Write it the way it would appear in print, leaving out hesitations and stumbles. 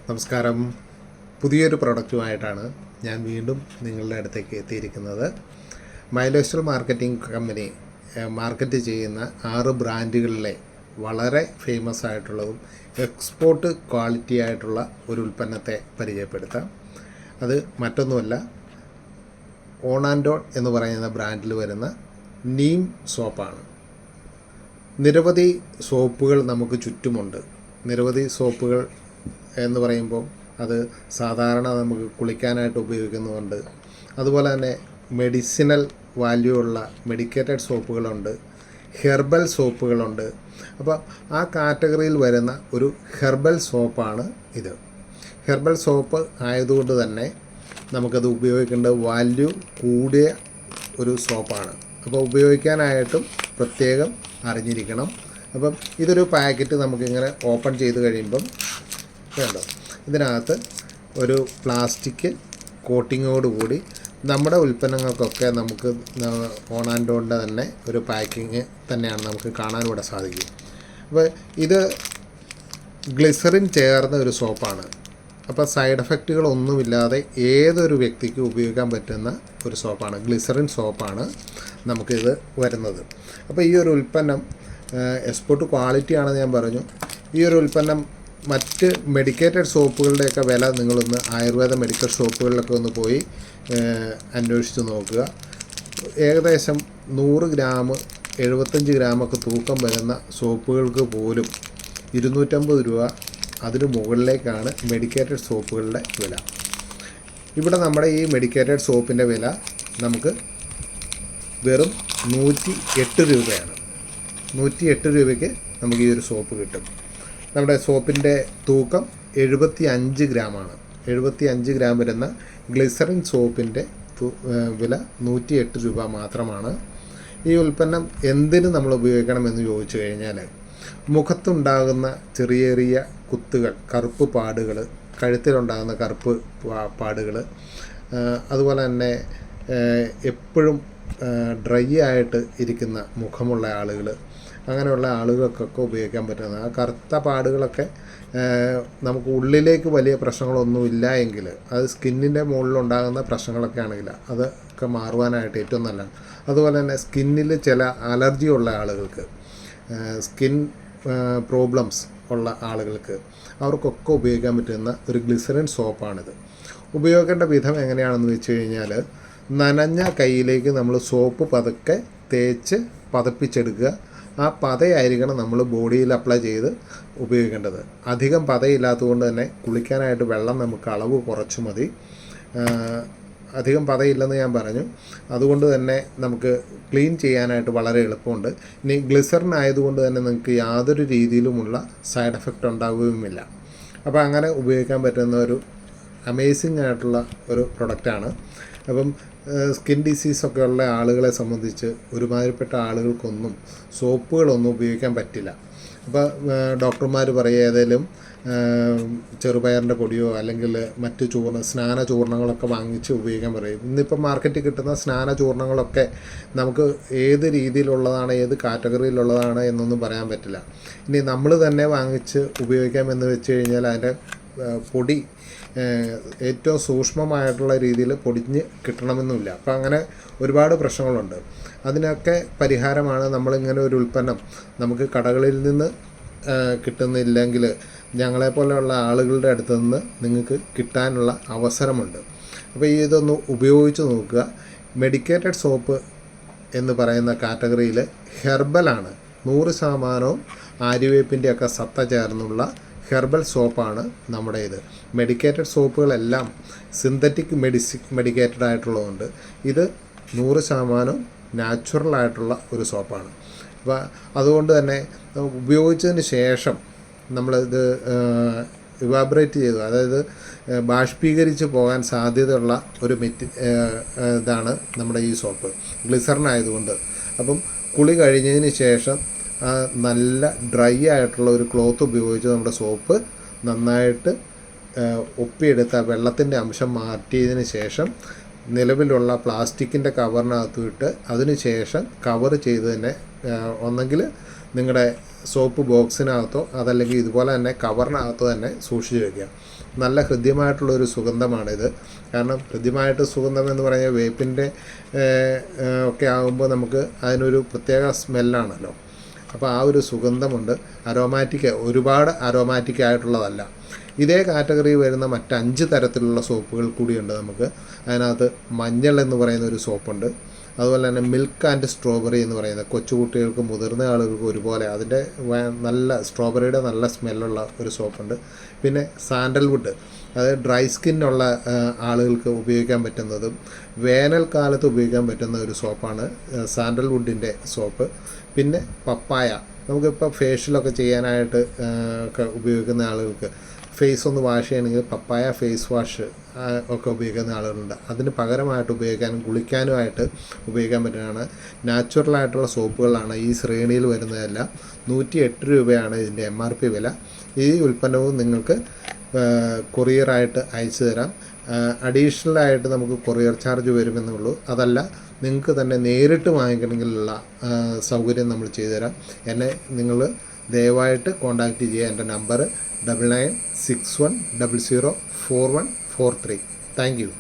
നമസ്കാരം. പുതിയൊരു പ്രൊഡക്റ്റുമായിട്ടാണ് ഞാൻ വീണ്ടും നിങ്ങളുടെ അടുത്തേക്ക് എത്തിയിരിക്കുന്നത്. മൈലോസ്റ്റൽ മാർക്കറ്റിംഗ് കമ്പനി മാർക്കറ്റ് ചെയ്യുന്ന 6 ബ്രാൻഡുകളിലെ വളരെ ഫേമസ് ആയിട്ടുള്ളതും എക്സ്പോർട്ട് ക്വാളിറ്റി ആയിട്ടുള്ള ഒരു ഉൽപ്പന്നത്തെ പരിചയപ്പെടുത്താം. അത് മറ്റൊന്നുമല്ല, ഓൺ ആൻഡ് ഓൺ എന്ന് പറയുന്ന ബ്രാൻഡിൽ വരുന്ന നീം സോപ്പാണ്. നിരവധി സോപ്പുകൾ നമുക്ക് ചുറ്റുമുണ്ട്. നിരവധി സോപ്പുകൾ എന്ന് പറയുമ്പോൾ അത് സാധാരണ നമുക്ക് കുളിക്കാനായിട്ട് ഉപയോഗിക്കുന്നുണ്ട്. അതുപോലെ തന്നെ മെഡിസിനൽ വാല്യൂ ഉള്ള മെഡിക്കേറ്റഡ് സോപ്പുകളുണ്ട്, ഹെർബൽ സോപ്പുകളുണ്ട്. അപ്പോൾ ആ കാറ്റഗറിയിൽ വരുന്ന ഒരു ഹെർബൽ സോപ്പാണ് ഇത്. ഹെർബൽ സോപ്പ് ആയതുകൊണ്ട് തന്നെ നമുക്കത് ഉപയോഗിക്കേണ്ട വാല്യൂ കൂടിയ ഒരു സോപ്പാണ്. അപ്പോൾ ഉപയോഗിക്കാനായിട്ടും പ്രത്യേകം അറിഞ്ഞിരിക്കണം. അപ്പം ഇതൊരു പാക്കറ്റ് നമുക്കിങ്ങനെ ഓപ്പൺ ചെയ്ത് കഴിയുമ്പം വേണ്ടോ, ഇതിനകത്ത് ഒരു പ്ലാസ്റ്റിക് കോട്ടിങ്ങോടുകൂടി നമ്മുടെ ഉൽപ്പന്നങ്ങൾക്കൊക്കെ നമുക്ക് ഓൺ ആൻഡ് ഓണിൻ്റെ തന്നെ ഒരു പാക്കിങ് തന്നെയാണ് നമുക്ക് കാണാനിവിടെ സാധിക്കും. അപ്പോൾ ഇത് ഗ്ലിസറിൻ ചേർന്ന ഒരു സോപ്പാണ്. അപ്പോൾ സൈഡ് എഫക്റ്റുകളൊന്നുമില്ലാതെ ഏതൊരു വ്യക്തിക്ക് ഉപയോഗിക്കാൻ പറ്റുന്ന ഒരു സോപ്പാണ്. ഗ്ലിസറിൻ സോപ്പാണ് നമുക്കിത് വരുന്നത്. അപ്പോൾ ഈ ഒരു ഉൽപ്പന്നം എക്സ്പോർട്ട് ക്വാളിറ്റി ആണെന്ന് ഞാൻ പറഞ്ഞു. ഈ ഒരു ഉൽപ്പന്നം മറ്റ് മെഡിക്കേറ്റഡ് സോപ്പുകളുടെയൊക്കെ വില നിങ്ങളൊന്ന് ആയുർവേദ മെഡിക്കൽ ഷോപ്പുകളിലൊക്കെ ഒന്ന് പോയി അന്വേഷിച്ച് നോക്കുക. ഏകദേശം 100 ഗ്രാം 75 ഗ്രാമൊക്കെ തൂക്കം വരുന്ന സോപ്പുകൾക്ക് പോലും 250 രൂപ അതിന് മുകളിലേക്കാണ് മെഡിക്കേറ്റഡ് സോപ്പുകളുടെ വില. ഇവിടെ നമ്മുടെ ഈ മെഡിക്കേറ്റഡ് സോപ്പിൻ്റെ വില നമുക്ക് വെറും 108 രൂപയാണ്. 108 രൂപയ്ക്ക് നമുക്ക് ഈ ഒരു സോപ്പ് കിട്ടും. നമ്മുടെ സോപ്പിൻ്റെ തൂക്കം 75 ഗ്രാമാണ്. 75 ഗ്രാം വരുന്ന ഗ്ലിസറിൻ സോപ്പിൻ്റെ വില 108 രൂപ മാത്രമാണ്. ഈ ഉൽപ്പന്നം എന്തിന് നമ്മൾ ഉപയോഗിക്കണമെന്ന് ചോദിച്ചു കഴിഞ്ഞാൽ, മുഖത്തുണ്ടാകുന്ന ചെറിയ ചെറിയ കുത്തുകൾ, കറുപ്പ് പാടുകൾ, കഴുത്തിലുണ്ടാകുന്ന കറുപ്പ് പാടുകൾ, അതുപോലെ തന്നെ എപ്പോഴും ഡ്രൈ ആയിട്ട് ഇരിക്കുന്ന മുഖമുള്ള ആളുകൾ, അങ്ങനെയുള്ള ആളുകൾക്കൊക്കെ ഉപയോഗിക്കാൻ പറ്റുന്ന ആ കറുത്ത പാടുകളൊക്കെ നമുക്ക് ഉള്ളിലേക്ക് വലിയ പ്രശ്നങ്ങളൊന്നുമില്ല എങ്കിൽ, അത് സ്കിന്നിൻ്റെ മുകളിലുണ്ടാകുന്ന പ്രശ്നങ്ങളൊക്കെ ആണെങ്കിൽ അതൊക്കെ മാറുവാനായിട്ട് ഏറ്റവും നല്ലതാണ്. അതുപോലെ തന്നെ സ്കിന്നിൽ ചില അലർജി ഉള്ള ആളുകൾക്ക്, സ്കിൻ പ്രോബ്ലംസ് ഉള്ള ആളുകൾക്ക്, അവർക്കൊക്കെ ഉപയോഗിക്കാൻ പറ്റുന്ന ഒരു ഗ്ലിസറിൻ സോപ്പാണിത്. ഉപയോഗിക്കേണ്ട വിധം എങ്ങനെയാണെന്ന് വെച്ച് കഴിഞ്ഞാൽ, നനഞ്ഞ കൈയിലേക്ക് നമ്മൾ സോപ്പ് പതുക്കെ തേച്ച് പതപ്പിച്ചെടുക്കുക. ആ പതയായിരിക്കണം നമ്മൾ ബോഡിയിൽ അപ്ലൈ ചെയ്ത് ഉപയോഗിക്കേണ്ടത്. അധികം പതയില്ലാത്തതുകൊണ്ട് തന്നെ കുളിക്കാനായിട്ട് വെള്ളം നമുക്ക് അളവ് കുറച്ച് മതി. അധികം പതയില്ലെന്ന് ഞാൻ പറഞ്ഞു. അതുകൊണ്ട് തന്നെ നമുക്ക് ക്ലീൻ ചെയ്യാനായിട്ട് വളരെ എളുപ്പമുണ്ട്. ഇനി ഗ്ലിസറിൻ ആയതുകൊണ്ട് തന്നെ നിങ്ങൾക്ക് യാതൊരു രീതിയിലുമുള്ള സൈഡ് എഫക്റ്റ് ഉണ്ടാവുകയുമില്ല. അപ്പോൾ അങ്ങനെ ഉപയോഗിക്കാൻ പറ്റുന്ന ഒരു അമേസിങ് ആയിട്ടുള്ള ഒരു പ്രൊഡക്റ്റാണ്. അപ്പം സ്കിൻ ഡിസീസൊക്കെ ഉള്ള ആളുകളെ സംബന്ധിച്ച് ഒരുമാതിരിപ്പെട്ട ആളുകൾക്കൊന്നും സോപ്പുകളൊന്നും ഉപയോഗിക്കാൻ പറ്റില്ല. അപ്പോൾ ഡോക്ടർമാർ പറയുക ഏതെങ്കിലും ചെറുപയറിൻ്റെ പൊടിയോ അല്ലെങ്കിൽ മറ്റ് സ്നാന ചൂർണ്ണങ്ങളൊക്കെ വാങ്ങിച്ച് ഉപയോഗിക്കാൻ പറയും. ഇന്നിപ്പോൾ മാർക്കറ്റിൽ കിട്ടുന്ന സ്നാന ചൂർണ്ണങ്ങളൊക്കെ നമുക്ക് ഏത് രീതിയിലുള്ളതാണ്, ഏത് കാറ്റഗറിയിലുള്ളതാണ് എന്നൊന്നും പറയാൻ പറ്റില്ല. ഇനി നമ്മൾ തന്നെ വാങ്ങിച്ച് ഉപയോഗിക്കാമെന്ന് വെച്ച് കഴിഞ്ഞാൽ അതിൻ്റെ പൊടി ഏറ്റവും സൂക്ഷ്മമായിട്ടുള്ള രീതിയിൽ പൊടിഞ്ഞ് കിട്ടണമെന്നില്ല. അപ്പോൾ അങ്ങനെ ഒരുപാട് പ്രശ്നങ്ങളുണ്ട്. അതിനൊക്കെ പരിഹാരമാണ് നമ്മളിങ്ങനെ ഒരു ഉൽപ്പന്നം നമുക്ക് കടകളിൽ നിന്ന് കിട്ടുന്നില്ലെങ്കിൽ ഞങ്ങളെപ്പോലെയുള്ള ആളുകളുടെ അടുത്ത് നിന്ന് നിങ്ങൾക്ക് കിട്ടാനുള്ള അവസരമുണ്ട്. അപ്പോൾ ഇതൊന്ന് ഉപയോഗിച്ച് നോക്കുക. മെഡിക്കേറ്റഡ് സോപ്പ് എന്ന് പറയുന്ന കാറ്റഗറിയിൽ ഹെർബലാണ്. 100% ആര്യവേപ്പിൻ്റെയൊക്കെ സത്ത ചേർന്നുള്ള ഹെർബൽ സോപ്പാണ് നമ്മുടെ ഇത്. മെഡിക്കേറ്റഡ് സോപ്പുകളെല്ലാം സിന്തറ്റിക് മെഡിക്കേറ്റഡ് ആയിട്ടുള്ളതുകൊണ്ട് ഇത് 100% നാച്ചുറലായിട്ടുള്ള ഒരു സോപ്പാണ്. അപ്പോൾ അതുകൊണ്ട് തന്നെ ഉപയോഗിച്ചതിന് ശേഷം നമ്മളിത് ഇവാബറേറ്റ് ചെയ്തു, അതായത് ബാഷ്പീകരിച്ച് പോകാൻ സാധ്യതയുള്ള ഒരു ഇതാണ് നമ്മുടെ ഈ സോപ്പ്, ഗ്ലിസറിൻ ആയതുകൊണ്ട്. അപ്പം കുളി കഴിഞ്ഞതിന് ശേഷം നല്ല ഡ്രൈ ആയിട്ടുള്ള ഒരു ക്ലോത്ത് ഉപയോഗിച്ച് നമ്മുടെ സോപ്പ് നന്നായിട്ട് ഒപ്പിയെടുത്ത വെള്ളത്തിൻ്റെ അംശം മാറ്റിയതിന് ശേഷം നിലവിലുള്ള പ്ലാസ്റ്റിക്കിൻ്റെ കവറിനകത്ത് ഇട്ട് അതിന് ശേഷം കവർ ചെയ്ത് തന്നെ ഒന്നെങ്കിൽ നിങ്ങളുടെ സോപ്പ് ബോക്സിനകത്തോ അതല്ലെങ്കിൽ ഇതുപോലെ തന്നെ കവറിനകത്തോ തന്നെ സൂക്ഷിച്ച് വയ്ക്കുക. നല്ല ഹൃദ്യമായിട്ടുള്ളൊരു സുഗന്ധമാണിത്. കാരണം ഹൃദ്യമായിട്ട് സുഗന്ധം എന്ന് പറഞ്ഞാൽ വേപ്പിൻ്റെ ഒക്കെ ആകുമ്പോൾ നമുക്ക് അതിനൊരു പ്രത്യേക സ്മെല്ലാണല്ലോ. അപ്പോൾ ആ ഒരു സുഗന്ധമുണ്ട്. അരോമാറ്റിക്, ഒരുപാട് അരോമാറ്റിക് ആയിട്ടുള്ളതല്ല. ഇതേ കാറ്റഗറി വരുന്ന മറ്റ് 5 തരത്തിലുള്ള സോപ്പുകൾ കൂടിയുണ്ട് നമുക്ക്. അതിനകത്ത് മഞ്ഞൾ എന്ന് പറയുന്ന ഒരു സോപ്പുണ്ട്. അതുപോലെ തന്നെ മിൽക്ക് ആൻഡ് സ്ട്രോബെറി എന്ന് പറയുന്നത് കൊച്ചുകുട്ടികൾക്കും മുതിർന്ന ആളുകൾക്കും ഒരുപോലെ അതിൻ്റെ നല്ല സ്ട്രോബെറിയുടെ നല്ല സ്മെല്ലുള്ള ഒരു സോപ്പുണ്ട്. പിന്നെ സാൻഡൽവുഡ്, അത് ഡ്രൈ സ്കിന്നുള്ള ആളുകൾക്ക് ഉപയോഗിക്കാൻ പറ്റുന്നതും വേനൽക്കാലത്ത് ഉപയോഗിക്കാൻ പറ്റുന്ന ഒരു സോപ്പാണ് സാൻഡൽവുഡിൻ്റെ സോപ്പ്. പിന്നെ പപ്പായ, നമുക്കിപ്പോൾ ഫേഷ്യലൊക്കെ ചെയ്യാനായിട്ട് ഒക്കെ ഉപയോഗിക്കുന്ന ആളുകൾക്ക് ഫേസ് ഒന്ന് വാഷ് ചെയ്യണമെങ്കിൽ പപ്പായ ഫേസ് വാഷ് ഒക്കെ ഉപയോഗിക്കുന്ന ആളുകളുണ്ട്. അതിന് പകരമായിട്ട് ഉപയോഗിക്കാനും കുളിക്കാനുമായിട്ട് ഉപയോഗിക്കാൻ പറ്റുന്നതാണ്. നാച്ചുറലായിട്ടുള്ള സോപ്പുകളാണ് ഈ ശ്രേണിയിൽ വരുന്നതെല്ലാം. 108 രൂപയാണ് ഇതിൻ്റെ MRP വില. ഈ ഉൽപ്പന്നവും നിങ്ങൾക്ക് കൊറിയറായിട്ട് അയച്ചു തരാം. അഡീഷണലായിട്ട് നമുക്ക് കൊറിയർ ചാർജ് വരുമെന്നുള്ളൂ. അതല്ല, നിങ്ങൾക്ക് തന്നെ നേരിട്ട് വാങ്ങിക്കണമെങ്കിലുള്ള സൗകര്യം നമ്മൾ ചെയ്തുതരാം. എന്നെ നിങ്ങൾ ദയവായിട്ട് കോൺടാക്റ്റ് ചെയ്യുക. എൻ്റെ നമ്പർ 9961004143. Thank you.